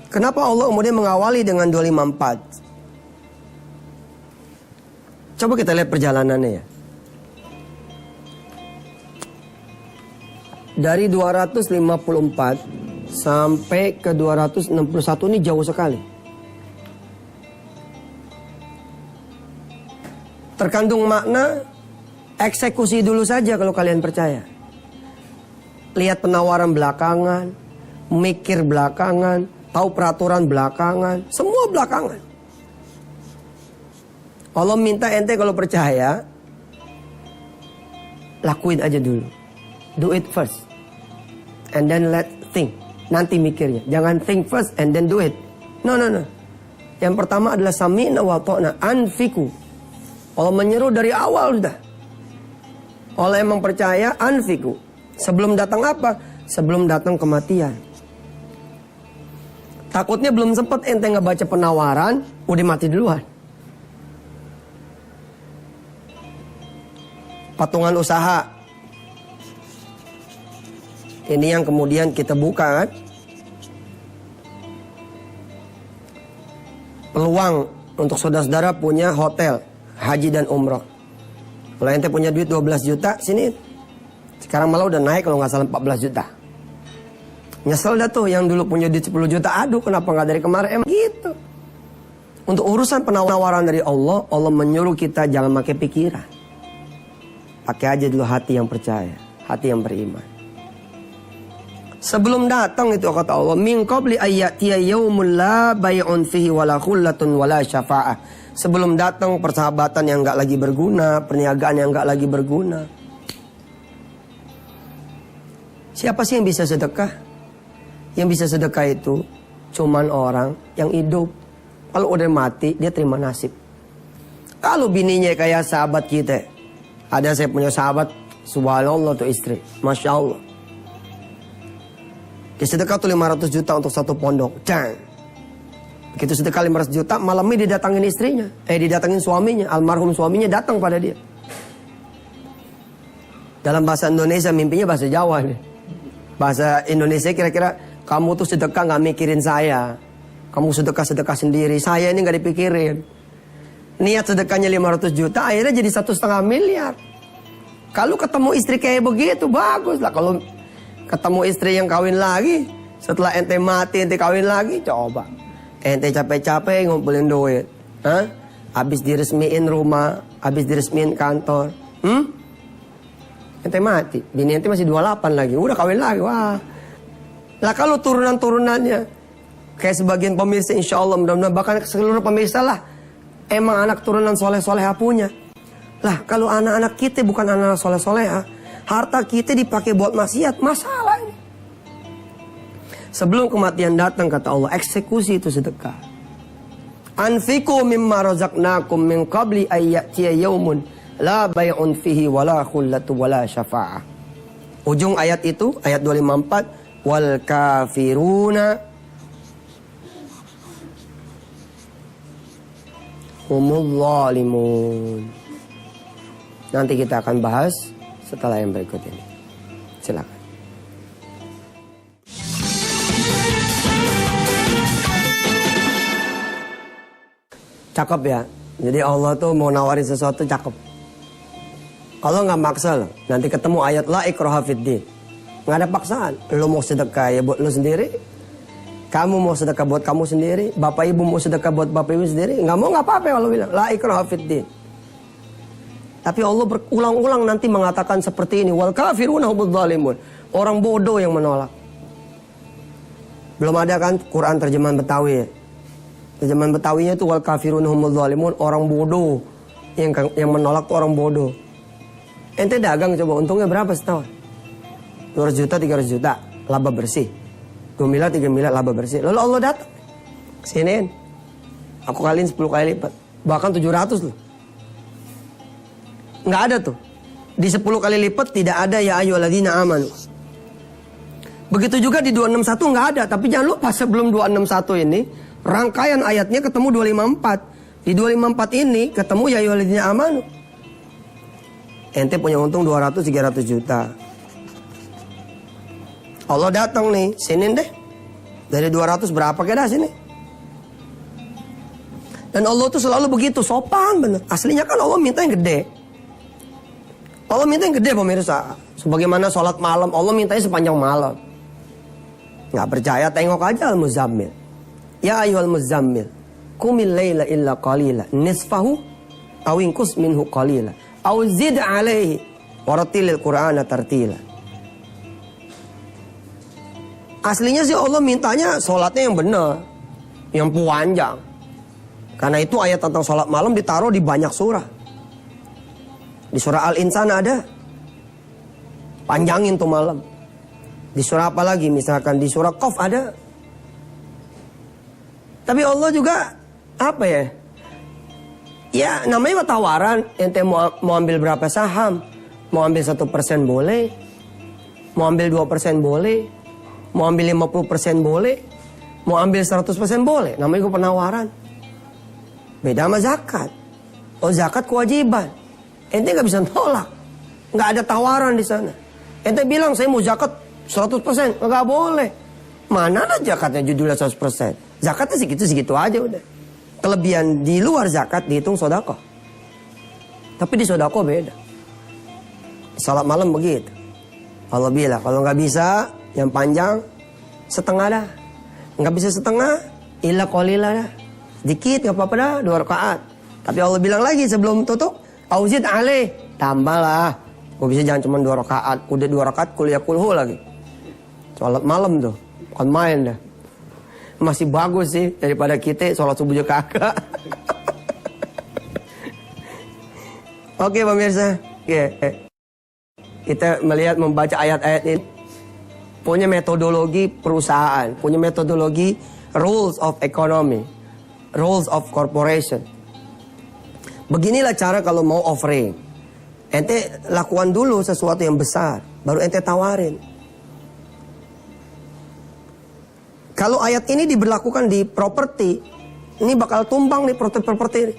Kenapa Allah kemudian mengawali dengan 254? Coba kita lihat perjalanannya ya. Dari 254 sampai ke 261 ini jauh sekali. Terkandung makna eksekusi dulu saja kalau kalian percaya. Lihat penawaran belakangan, mikir belakangan, tahu peraturan belakangan, semua belakangan. Allah minta ente kalau percaya, lakuin aja dulu. Do it first. And then let think. Nanti mikirnya. Jangan think first and then do it. No. Yang pertama adalah sami'na wa ta'na, anfiku. Allah menyeru dari awal sudah. Allah emang percaya, anfiku. Sebelum datang apa? Sebelum datang kematian. Takutnya belum sempat ente ngebaca penawaran, udah mati duluan. Patungan usaha. Ini yang kemudian kita buka kan. Peluang untuk saudara-saudara punya hotel, haji dan umroh. Kalau ente punya duit 12 juta, sini. Sekarang malah udah naik kalau nggak salah 14 juta. Nyesel dah tuh yang dulu punya duit 10 juta. Aduh kenapa nggak dari kemarin, emang gitu. Untuk urusan penawaran dari Allah, Allah menyuruh kita jangan pakai pikiran. Pakai aja dulu hati yang percaya, hati yang beriman. Sebelum datang itu kata Allah, min qabli ayyatiya yaumul la bay'un fihi wala khullatun wala syafa'ah. Sebelum datang persahabatan yang enggak lagi berguna, perniagaan yang enggak lagi berguna. Siapa sih yang bisa sedekah? Yang bisa sedekah itu cuman orang yang hidup. Kalau udah mati dia terima nasib. Kalau bininya kayak sahabat kita. Ada saya punya sahabat, subhanallah tuh istri, masya Allah. Dia sedekah tuh 500 juta untuk satu pondok. Cang. Begitu sedekah 500 juta, malamnya didatangin istrinya. Didatangin suaminya. Almarhum suaminya datang pada dia. Dalam bahasa Indonesia, mimpinya bahasa Jawa nih. Bahasa Indonesia kira-kira, kamu tuh sedekah gak mikirin saya. Kamu sedekah-sedekah sendiri. Saya ini gak dipikirin. Niat sedekahnya 500 juta, akhirnya jadi 1,5 miliar. Kalau ketemu istri kayak begitu, bagus lah. Kalau ketemu istri yang kawin lagi, setelah ente mati ente kawin lagi, coba. Ente capek-capek ngumpulin duit. Habis diresmiin rumah, habis diresmiin kantor. Ente mati, bini ente masih 28 lagi, udah kawin lagi, wah. Lah kalau turunan-turunannya, kayak sebagian pemirsa insya Allah, mudah-mudahan bahkan seluruh pemirsa lah, emang anak turunan soleh-soleha punya. Lah kalau anak-anak kita bukan anak soleh-soleha, harta kita dipakai buat maksiat, masalah ini. Sebelum kematian datang kata Allah, eksekusi itu sedekah. Anfiku mimma razaqnakum min qabli ayyatiya yaumun la bay'un fihi wala khullatu wala syafa'ah. Ujung ayat itu, ayat 254, wal kafiruna humul zalimun. Nanti kita akan bahas setelah yang berikut ini. Silakan. Cakep ya. Jadi Allah tuh mau nawarin sesuatu cakep. Allah nggak maksa loh. Nanti ketemu ayat la ikraha fiddin. Nggak ada paksaan. Lo mau sedekah ya buat lo sendiri. Kamu mau sedekah buat kamu sendiri. Bapak ibu mau sedekah buat bapak ibu sendiri. Nggak mau nggak apa-apa Allah bilang. La ikraha fiddin. Tapi Allah berulang-ulang nanti mengatakan seperti ini. Wal kafiruna humudz zalimun. Orang bodoh yang menolak. Belum ada kan Quran terjemahan Betawi ya? Terjemahan Betawinya itu wal kafiruna humudz zalimun. Orang bodoh. Yang menolak tuh orang bodoh. Ente dagang coba untungnya berapa setahun? 200 juta, 300 juta. Laba bersih. 2 miliar, 3 miliar laba bersih. Lalu Allah datang. Siniin. Aku kaliin 10 kali lipat. Bahkan 700 loh. Nggak ada tuh. Di 10 kali lipat tidak ada ya ayyuhalladzina amanu. Begitu juga di 261 nggak ada. Tapi jangan lupa sebelum 261 ini, rangkaian ayatnya ketemu 254. Di 254 ini ketemu ya ayyuhalladzina amanu. Ente punya untung 200-300 juta. Allah datang nih, sinin deh. Dari 200 berapa kira sini? Dan Allah tuh selalu begitu, sopan bener. Aslinya kan Allah minta yang gede. Allah minta yang gede pemirsa. Sebagaimana sholat malam, Allah mintanya sepanjang malam. Nggak percaya, tengok aja Al-Muzammil. Ya ayyuhal muzammil, qumil laila illa qalila, nisfahu aw inqus minhu qalila, aw zid alaihi warattilil qur'ana tartila. Aslinya sih Allah mintanya sholatnya yang benar, yang panjang. Karena itu ayat tentang sholat malam ditaruh di banyak surah. Di surah Al-Insan ada, panjangin tuh malam. Di surah apa lagi? Misalkan di surah Qaf ada. Tapi Allah juga apa ya? Ya namanya tawaran. Ente mau ambil berapa saham? Mau ambil 1% boleh, mau ambil 2% boleh, mau ambil 50% boleh, mau ambil 100% boleh. Namanya itu penawaran. Beda sama zakat. Oh zakat kewajiban. Ente nggak bisa nolak. Nggak ada tawaran di sana. Ente bilang saya mau zakat 100%, nggak boleh. Mana ada zakatnya judulnya 100%. Zakatnya segitu-segitu aja udah. Kelebihan di luar zakat dihitung sedekah. Tapi di sedekah beda. Salat malam begitu. Allah bilang kalau nggak bisa yang panjang setengah dah. Nggak bisa setengah illa qalila dah. Dikit nggak apa-apa dah 2 rakaat. Tapi Allah bilang lagi sebelum tutup, auzid alaih, tambahlah. Gue bisa jangan cuma 2 rakaat, udah 2 rakaat kuliah kulhu lagi. Salat malam tuh, bukan main dah. Masih bagus sih daripada kita sholat subuhnya kagak. Oke pemirsa, kita melihat membaca ayat-ayat ini punya metodologi perusahaan, punya metodologi rules of economy, rules of corporation. Beginilah cara kalau mau offering. Ente lakukan dulu sesuatu yang besar, baru ente tawarin. Kalau ayat ini diberlakukan di properti, ini bakal tumbang nih properti.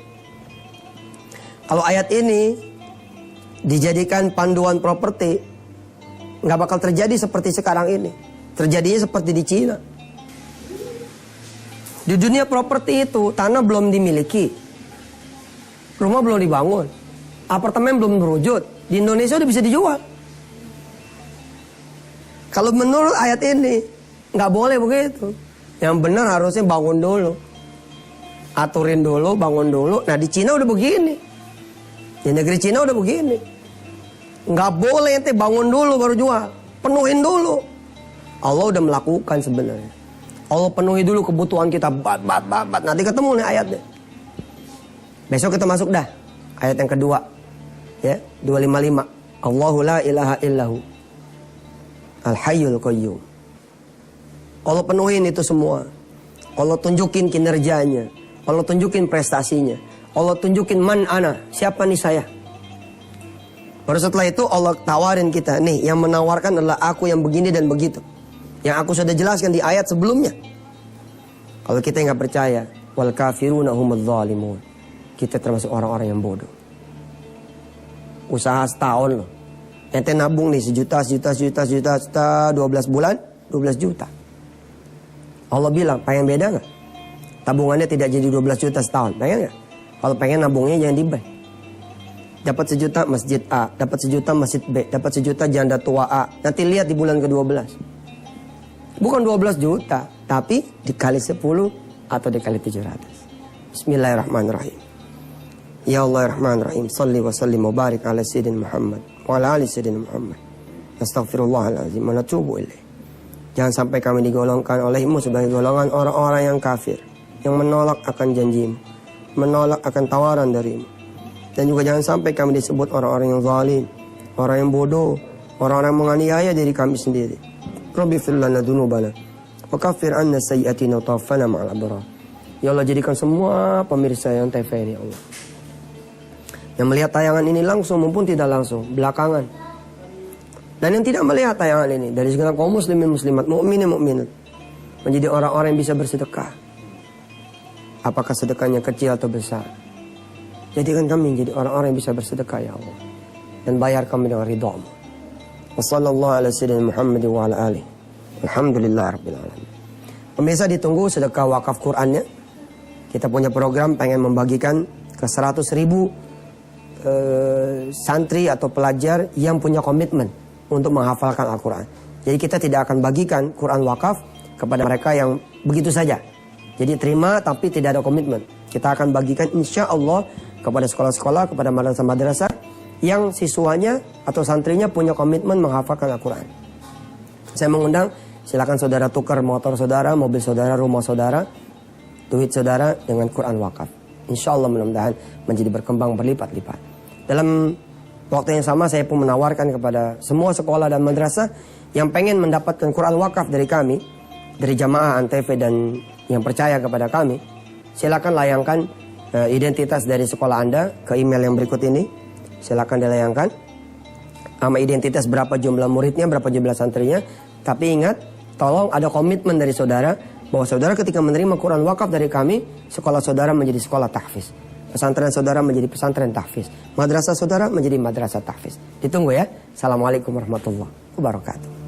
Kalau ayat ini dijadikan panduan properti, nggak bakal terjadi seperti sekarang ini. Terjadinya seperti di Cina. Di dunia properti itu, tanah belum dimiliki, rumah belum dibangun, apartemen belum berwujud. Di Indonesia udah bisa dijual. Kalau menurut ayat ini, nggak boleh begitu. Yang benar harusnya bangun dulu, aturin dulu, bangun dulu. Nah di Cina udah begini, di negeri Cina udah begini. Nggak boleh ente bangun dulu baru jual, penuhin dulu. Allah udah melakukan sebenarnya. Allah penuhi dulu kebutuhan kita, bat. Nanti ketemu nih ayatnya. Besok kita masuk dah ayat yang kedua, ya 255. Allahu la ilaha illahu al-hayyul qayyum. Allah penuhin itu semua. Allah tunjukin kinerjanya. Allah tunjukin prestasinya. Allah tunjukin man ana, siapa nih saya. Baru setelah itu Allah tawarin kita, nih yang menawarkan adalah aku yang begini dan begitu. Yang aku sudah jelaskan di ayat sebelumnya. Kalau kita nggak percaya, wal kafiruna humudz zalimun. Kita termasuk orang-orang yang bodoh. Usaha setahun loh. Ente nabung nih sejuta, 12 bulan, 12 juta. Allah bilang, pengen beda gak? Tabungannya tidak jadi 12 juta setahun, pengen gak? Kalau pengen nabungnya jangan di bank. Dapat 1 juta masjid A, dapat 1 juta masjid B, dapat 1 juta janda tua A. Nanti lihat di bulan ke-12. Bukan 12 juta, tapi dikali 10 atau dikali 700. Bismillahirrahmanirrahim. Ya Allah Rahman Rahim, salli wa sallim wa barik ala Sayyidina Muhammad wa ala ali Sayyidina Muhammad. Astaghfirullahaladzim wa natubu ilaih. Jangan sampai kami digolongkan olehmu sebagai golongan orang-orang yang kafir, yang menolak akan janjimu, menolak akan tawaran darimu. Dan juga jangan sampai kami disebut orang-orang yang zalim, orang yang bodoh, orang-orang yang menganiaya diri kami sendiri. Rabbi fir lana dzunubana wa kaffir 'anna sayyi'atina wa tawaffana ma'al abrar. Ya Allah, jadikan semua pemirsa yang TV ini, ya Allah, yang melihat tayangan ini langsung maupun tidak langsung, belakangan, dan yang tidak melihat tayangan ini, dari segala kaum muslimin muslimat, mukminin mukminat, menjadi orang-orang yang bisa bersedekah. Apakah sedekahnya kecil atau besar, jadikan kami menjadi orang-orang yang bisa bersedekah, ya Allah, dan bayar kami dengan ridhamu. Wassallallahu ala sayyidina Muhammad wa ala alihi. Alhamdulillah rabbil alamin. Pemirsa, ditunggu sedekah wakaf Qur'annya. Kita punya program pengen membagikan ke 100.000 santri atau pelajar yang punya komitmen untuk menghafalkan Al-Quran. Jadi kita tidak akan bagikan Quran wakaf kepada mereka yang begitu saja. Jadi terima tapi tidak ada komitmen. Kita akan bagikan insya Allah kepada sekolah-sekolah, kepada madrasah-madrasah yang siswanya atau santrinya punya komitmen menghafalkan Al-Quran. Saya mengundang, silakan saudara tukar motor saudara, mobil saudara, rumah saudara, duit saudara dengan Quran wakaf. Insya Allah mudah-mudahan menjadi berkembang berlipat-lipat. Dalam waktu yang sama saya pun menawarkan kepada semua sekolah dan madrasah yang pengen mendapatkan Quran wakaf dari kami, dari jamaah Antv dan yang percaya kepada kami, silakan layangkan identitas dari sekolah Anda ke email yang berikut ini. Silakan dilayangkan sama identitas, berapa jumlah muridnya, berapa jumlah santrinya. Tapi ingat, tolong ada komitmen dari saudara bahwa saudara ketika menerima Quran wakaf dari kami, sekolah saudara menjadi sekolah tahfiz, pesantren saudara menjadi pesantren tahfiz, madrasah saudara menjadi madrasah tahfiz. Ditunggu ya. Assalamualaikum warahmatullahi wabarakatuh.